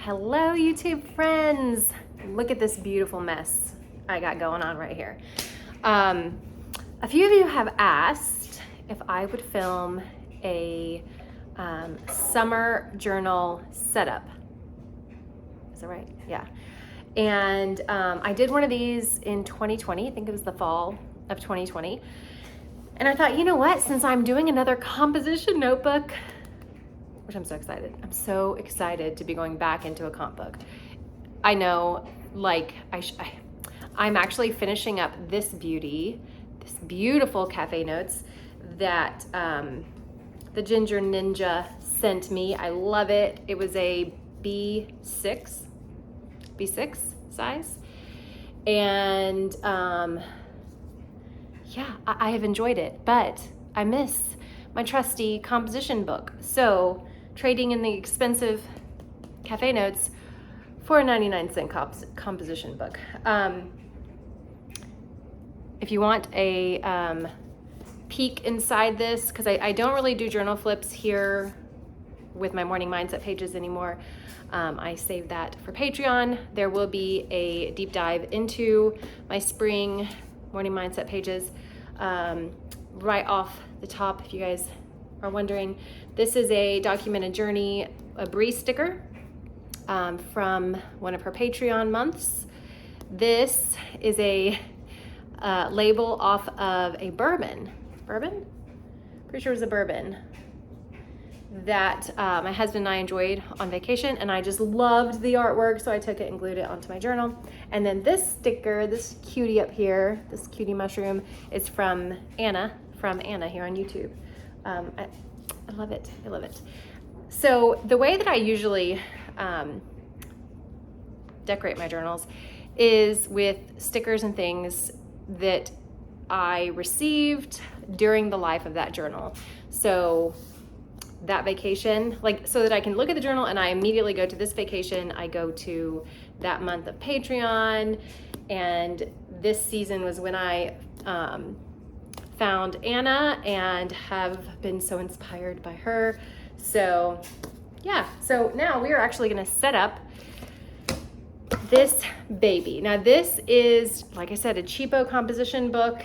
Hello, YouTube friends. Look at this beautiful mess I got going on right here. A few of you have asked if I would film a summer journal setup. Is that right? Yeah. And I did one of these in 2020. I think it was the fall of 2020. And I thought, you know what? Since I'm doing another composition notebook, which I'm so excited. I'm so excited to be going back into a comp book. I know, like, I'm actually finishing up this beautiful cafe notes that the Ginger Ninja sent me. I love it. It was a B6 size. And yeah, I have enjoyed it, but I miss my trusty composition book. So trading in the expensive cafe notes for a 99-cent composition book. If you want a peek inside this, because I don't really do journal flips here with my morning mindset pages anymore. I saved that for Patreon. There will be a deep dive into my spring morning mindset pages right off the top, if you guys are wondering. This is a documented journey, a Brie sticker from one of her Patreon months. This is a label off of a bourbon? Pretty sure it was a bourbon that my husband and I enjoyed on vacation, and I just loved the artwork, so I took it and glued it onto my journal. And then this sticker, this cutie up here, this cutie mushroom, is from Anna here on YouTube. I love it. I love it. So the way that I usually decorate my journals is with stickers and things that I received during the life of that journal. So that vacation, like, so that I can look at the journal and I immediately go to this vacation. I go to that month of Patreon, and this season was when I found Anna and have been so inspired by her. So yeah, so now we are actually gonna set up this baby. Now this is, like I said, a cheapo composition book,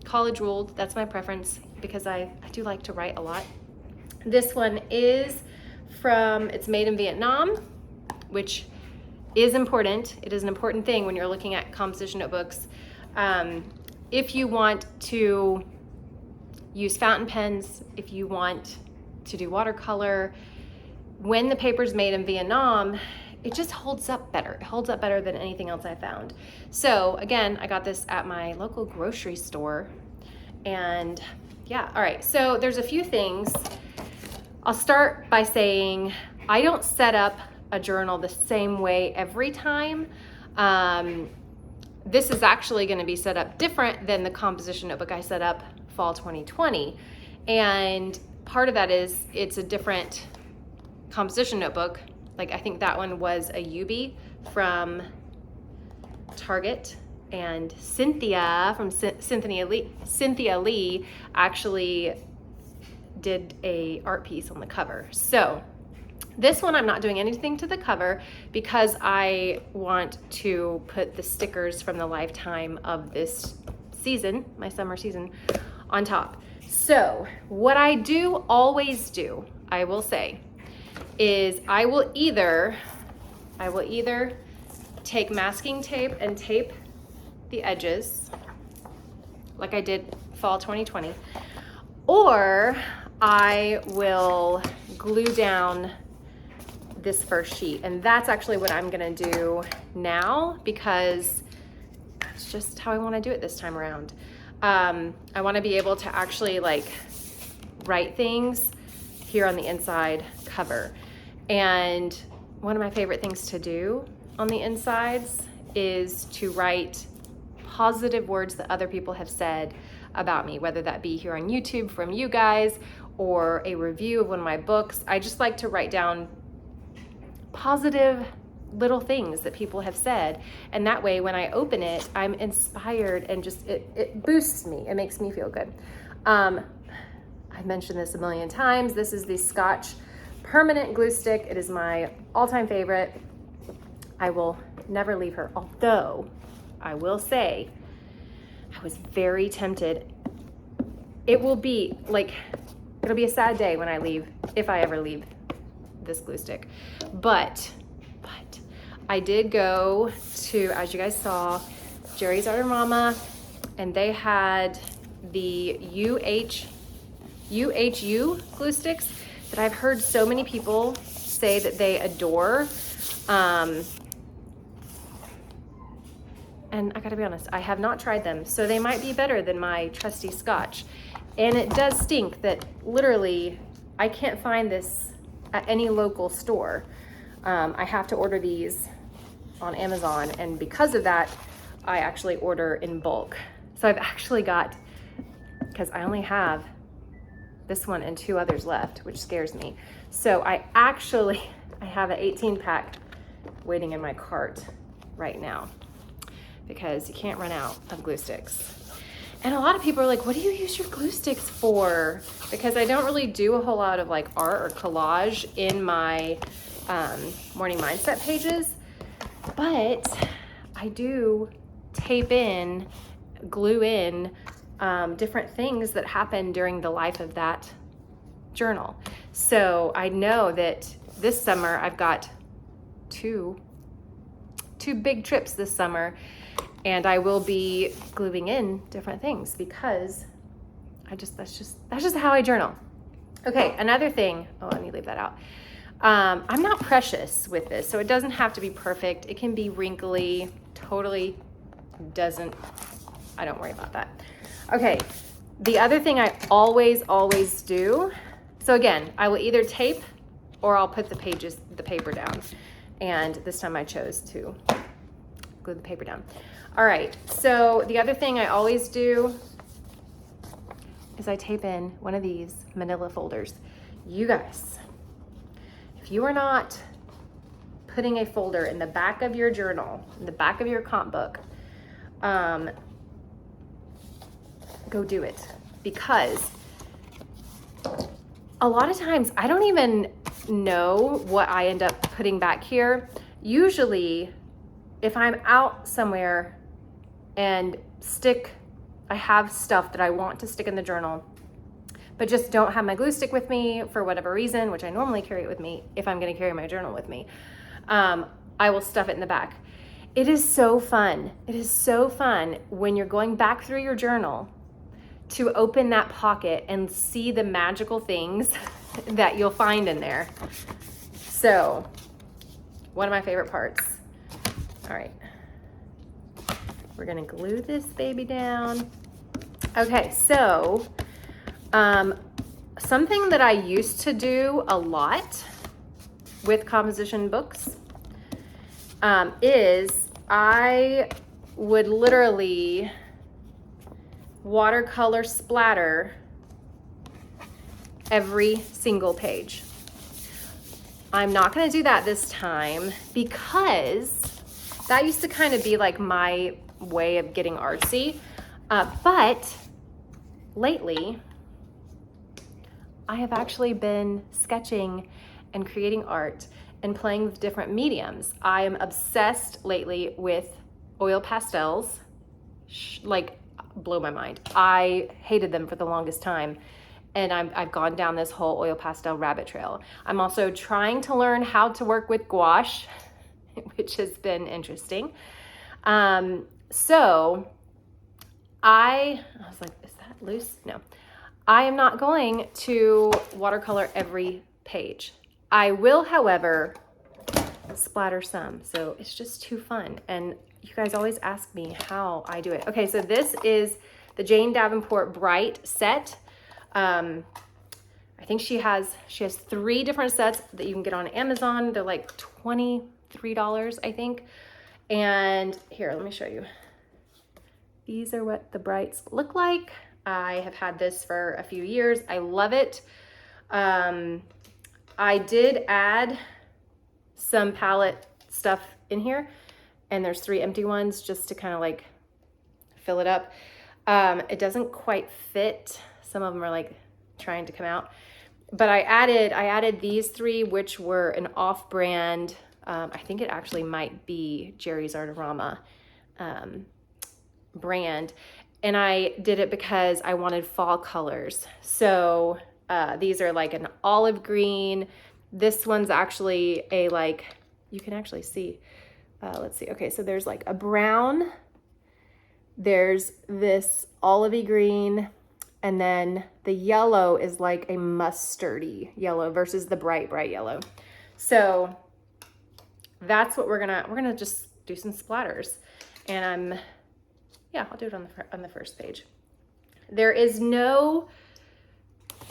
college ruled. That's my preference because I do like to write a lot. This one is it's made in Vietnam, which is important. It is an important thing when you're looking at composition notebooks. If you want to use fountain pens, if you want to do watercolor, when the paper's made in Vietnam, it just holds up better. It holds up better than anything else I found. So again, I got this at my local grocery store, and yeah, all right. So there's a few things. I'll start by saying I don't set up a journal the same way every time. This is actually going to be set up different than the composition notebook I set up fall 2020. And part of that is it's a different composition notebook. Like, I think that one was a Yubi from Target, and Cynthia from Cynthia Lee actually did a art piece on the cover. So this one, I'm not doing anything to the cover because I want to put the stickers from the lifetime of this season, my summer season, on top. So what I do always do, I will say, is I will either take masking tape and tape the edges like I did fall 2020, or I will glue down this first sheet. And that's actually what I'm gonna do now because that's just how I wanna do it this time around. I wanna be able to actually like write things here on the inside cover. And one of my favorite things to do on the insides is to write positive words that other people have said about me, whether that be here on YouTube from you guys or a review of one of my books. I just like to write down positive little things that people have said, and that way when I open it, I'm inspired and just it boosts me. It makes me feel good. I've mentioned this a million times. This is the Scotch permanent glue stick. It is my all-time favorite. I will never leave her, although I will say I was very tempted. It will be like, it'll be a sad day when I leave, if I ever leave this glue stick. But I did go to, as you guys saw, Jerry's Artorama, and they had the UHU glue sticks that I've heard so many people say that they adore. And I gotta be honest, I have not tried them, so they might be better than my trusty Scotch. And it does stink that literally I can't find this at any local store. I have to order these on Amazon, and because of that, I actually order in bulk. So I've actually got, because I only have this one and 2 others left, which scares me. So I have an 18-pack waiting in my cart right now, because you can't run out of glue sticks. And a lot of people are like, what do you use your glue sticks for? Because I don't really do a whole lot of like art or collage in my morning mindset pages, but I do tape in, glue in different things that happen during the life of that journal. So I know that this summer I've got two big trips this summer, and I will be gluing in different things because that's just how I journal. Okay, another thing, oh, let me leave that out. I'm not precious with this, so it doesn't have to be perfect. It can be wrinkly, totally I don't worry about that. Okay, the other thing I always do, so again, I will either tape or I'll put the paper down. And this time I chose to glue the paper down. All right, so the other thing I always do is I tape in one of these manila folders. You guys, if you are not putting a folder in the back of your journal, in the back of your comp book, go do it, because a lot of times I don't even know what I end up putting back here. Usually if I'm out somewhere and I have stuff that I want to stick in the journal, but just don't have my glue stick with me for whatever reason, which I normally carry it with me if I'm gonna carry my journal with me, I will stuff it in the back. It is so fun. It is so fun when you're going back through your journal to open that pocket and see the magical things that you'll find in there. So, one of my favorite parts. All right, we're gonna glue this baby down. Okay, so something that I used to do a lot with composition books is I would literally watercolor splatter every single page. I'm not gonna do that this time because that used to kind of be like my way of getting artsy. But lately, I have actually been sketching and creating art and playing with different mediums. I am obsessed lately with oil pastels, like blow my mind. I hated them for the longest time, and I've gone down this whole oil pastel rabbit trail. I'm also trying to learn how to work with gouache, which has been interesting. So I was like, is that loose? No. I am not going to watercolor every page. I will, however, splatter some. So it's just too fun. And you guys always ask me how I do it. Okay, so this is the Jane Davenport Bright set. I think she has 3 different sets that you can get on Amazon. They're like $23, I think. And here, let me show you. These are what the Brights look like. I have had this for a few years. I love it. I did add some palette stuff in here, and there's 3 empty ones just to kind of like fill it up. It doesn't quite fit. Some of them are like trying to come out. but I added these three, which were an off-brand, I think it actually might be Jerry's Artarama brand. And I did it because I wanted fall colors. So these are like an olive green. This one's actually a like, you can actually see, let's see. Okay, so there's like a brown, there's this olivey green, and then the yellow is like a mustardy yellow versus the bright yellow. So that's what we're gonna just do some splatters. And I'll do it on the first page. There is no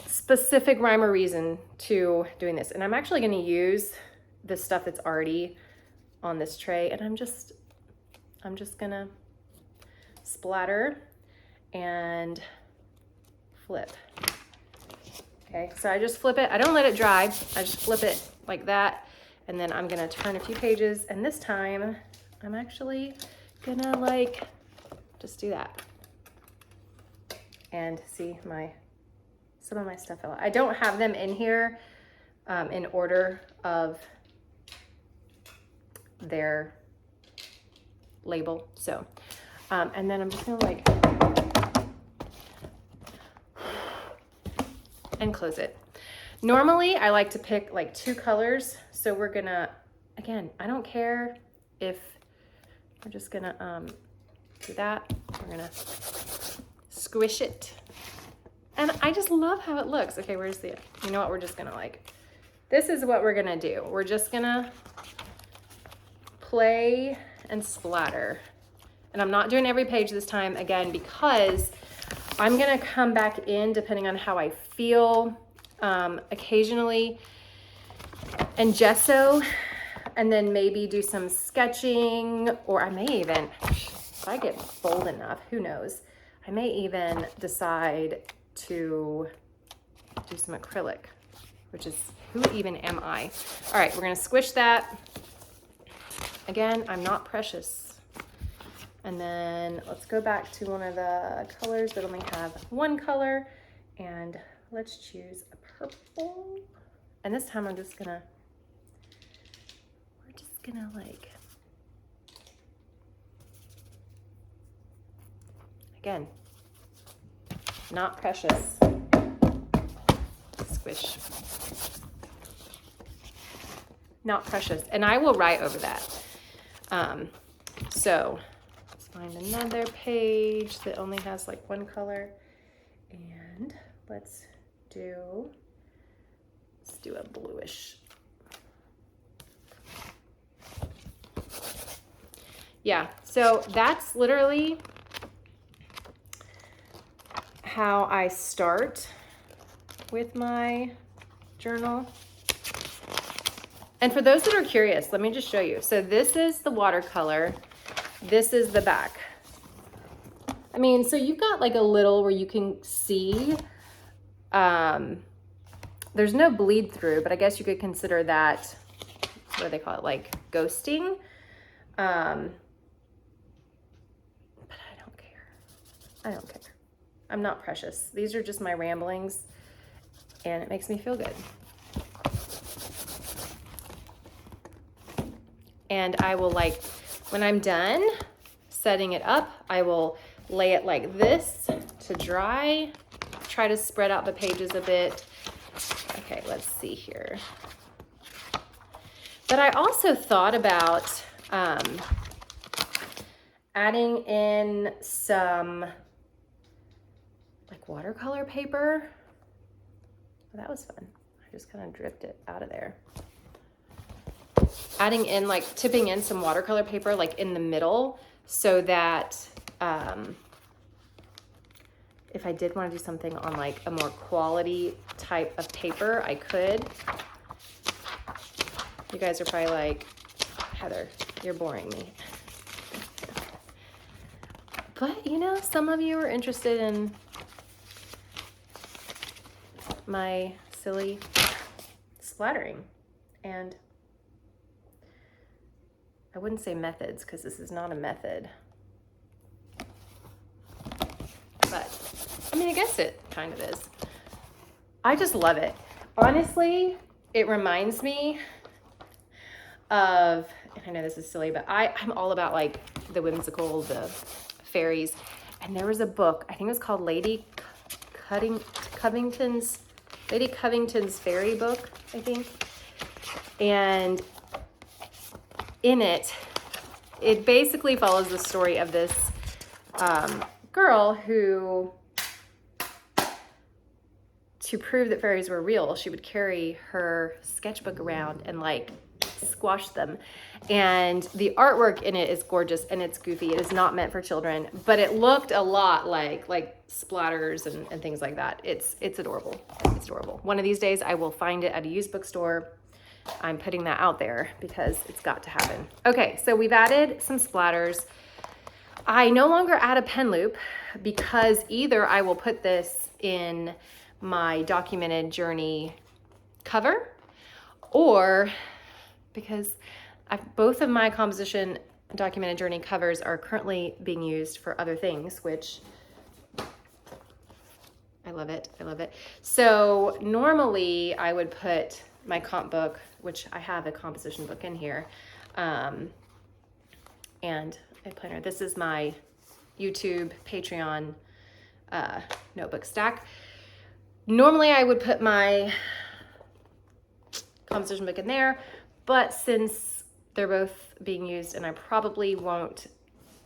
specific rhyme or reason to doing this. And I'm actually gonna use the stuff that's already on this tray, and I'm just gonna splatter and flip. Okay, so I just flip it. I don't let it dry. I just flip it like that. And then I'm gonna turn a few pages, and this time I'm actually gonna like just do that. And see, some of my stuff fell out. I don't have them in here in order of their label. So, and then I'm just gonna like, and close it. Normally, I like to pick like 2 colors. So we're gonna, again, I don't care if we're just gonna do that. We're gonna squish it. And I just love how it looks. Okay, where's the, you know what, we're just gonna like, this is what we're gonna do. We're just gonna play and splatter. And I'm not doing every page this time, again, because I'm gonna come back in depending on how I feel, occasionally, and gesso, and then maybe do some sketching, or I may even, if I get bold enough, who knows, I may even decide to do some acrylic, which is, who even am I? All right, we're gonna squish that. Again, I'm not precious. And then let's go back to one of the colors that only have one color, and let's choose a purple. And this time we're just gonna like, again, not precious. Squish. Not precious. And I will write over that. So let's find another page that only has like one color. And let's do a bluish. Yeah, so that's literally how I start with my journal. And for those that are curious, let me just show you. So this is the watercolor. This is the back. I mean, so you've got like a little where you can see, there's no bleed through, but I guess you could consider that, what do they call it? Like ghosting. But I don't care. I don't care. I'm not precious. These are just my ramblings, and it makes me feel good. And I will, like, when I'm done setting it up, I will lay it like this to dry, try to spread out the pages a bit. Okay, let's see here. But I also thought about adding in some like watercolor paper. Well, that was fun. I just kind of dripped it out of there. Adding in, like, tipping in some watercolor paper like in the middle, so that if I did want to do something on like a more quality type of paper, I could. You guys are probably like, Heather, you're boring me. But, you know, some of you are interested in my silly splattering. And I wouldn't say methods, because this is not a method. But, I mean, I guess it kind of is. I just love it. honestly, it reminds me of, and I know this is silly, but I'm all about like the whimsical, the fairies. And there was a book, I think it was called Lady Covington's Fairy Book, I think. And in it basically follows the story of this girl who, to prove that fairies were real, she would carry her sketchbook around and like squash them. And the artwork in it is gorgeous and it's goofy. It is not meant for children, but it looked a lot like splatters and things like that. It's adorable. It's adorable. One of these days I will find it at a used bookstore. I'm putting that out there because it's got to happen. Okay, so we've added some splatters. I no longer add a pen loop because either I will put this in my documented journey cover, or because both of my composition documented journey covers are currently being used for other things, which I love it. I love it. So normally I would put my comp book, which I have a composition book in here, and a planner. This is my YouTube Patreon notebook stack. Normally I would put my composition book in there, but since they're both being used and I probably won't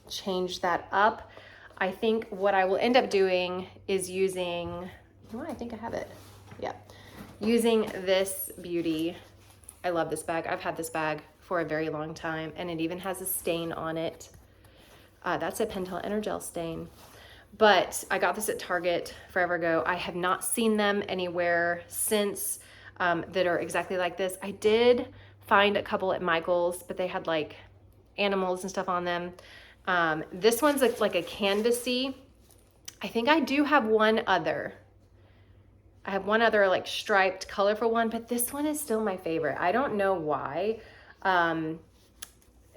change that up, I think what I will end up doing is using, oh, I think I have it. Yeah. Using this beauty. I love this bag. I've had this bag for a very long time and it even has a stain on it. That's a Pentel Energel stain. But I got this at Target forever ago. I have not seen them anywhere since that are exactly like this. I did find a couple at Michael's, but they had like animals and stuff on them. This one's like a canvasy. I think I do have one other. I have one other like striped, colorful one, but this one is still my favorite. I don't know why.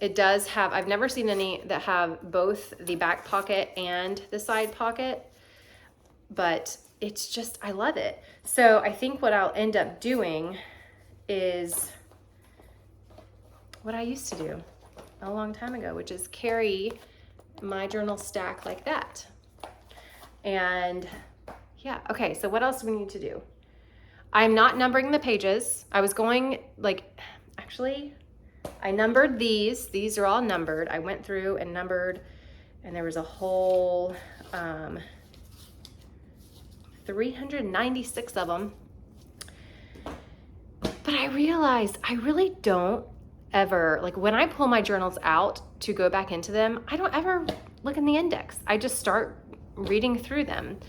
It does have, I've never seen any that have both the back pocket and the side pocket, but it's just, I love it. So I think what I'll end up doing is what I used to do a long time ago, which is carry my journal stack like that. And yeah, okay, so what else do we need to do? I'm not numbering the pages. I was going actually, I numbered these. These are all numbered. I went through and numbered, and there was a whole 396 of them. But I realized I really don't ever, like when I pull my journals out to go back into them, I don't ever look in the index. I just start reading through them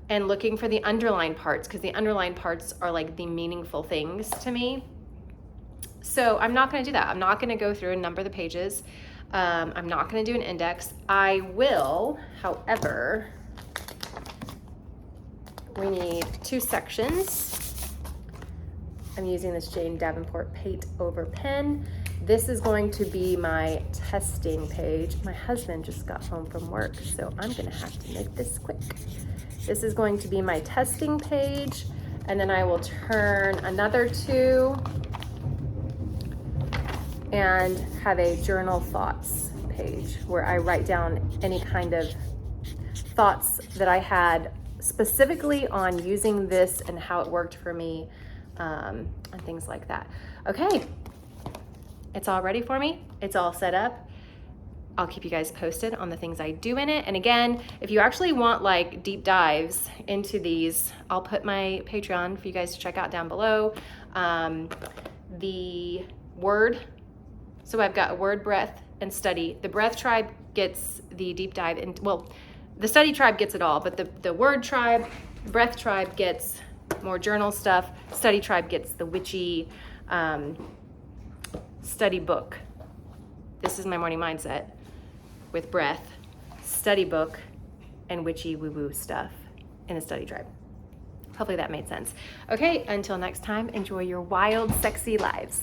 and looking for the underlined parts, because the underlined parts are like the meaningful things to me. So I'm not going to do that. I'm not going to go through and number the pages. I'm not going to do an index. I will, however, we need 2 sections. I'm using this Jane Davenport Paint Over pen. This is going to be my testing page. My husband just got home from work, so I'm going to have to make this quick. This is going to be my testing page, and then I will turn another 2 and have a journal thoughts page where I write down any kind of thoughts that I had specifically on using this and how it worked for me, and things like that. Okay, it's all ready for me. It's all set up. I'll keep you guys posted on the things I do in it. And again, if you actually want like deep dives into these, I'll put my Patreon for you guys to check out down below. The word, so I've got word, breath, and study. The breath tribe gets the deep dive, and well, the study tribe gets it all, but the word tribe, breath tribe gets more journal stuff. Study tribe gets the witchy study book. This is my morning mindset with breath, study book, and witchy woo-woo stuff in the study tribe. Hopefully that made sense. Okay, until next time, enjoy your wild, sexy lives.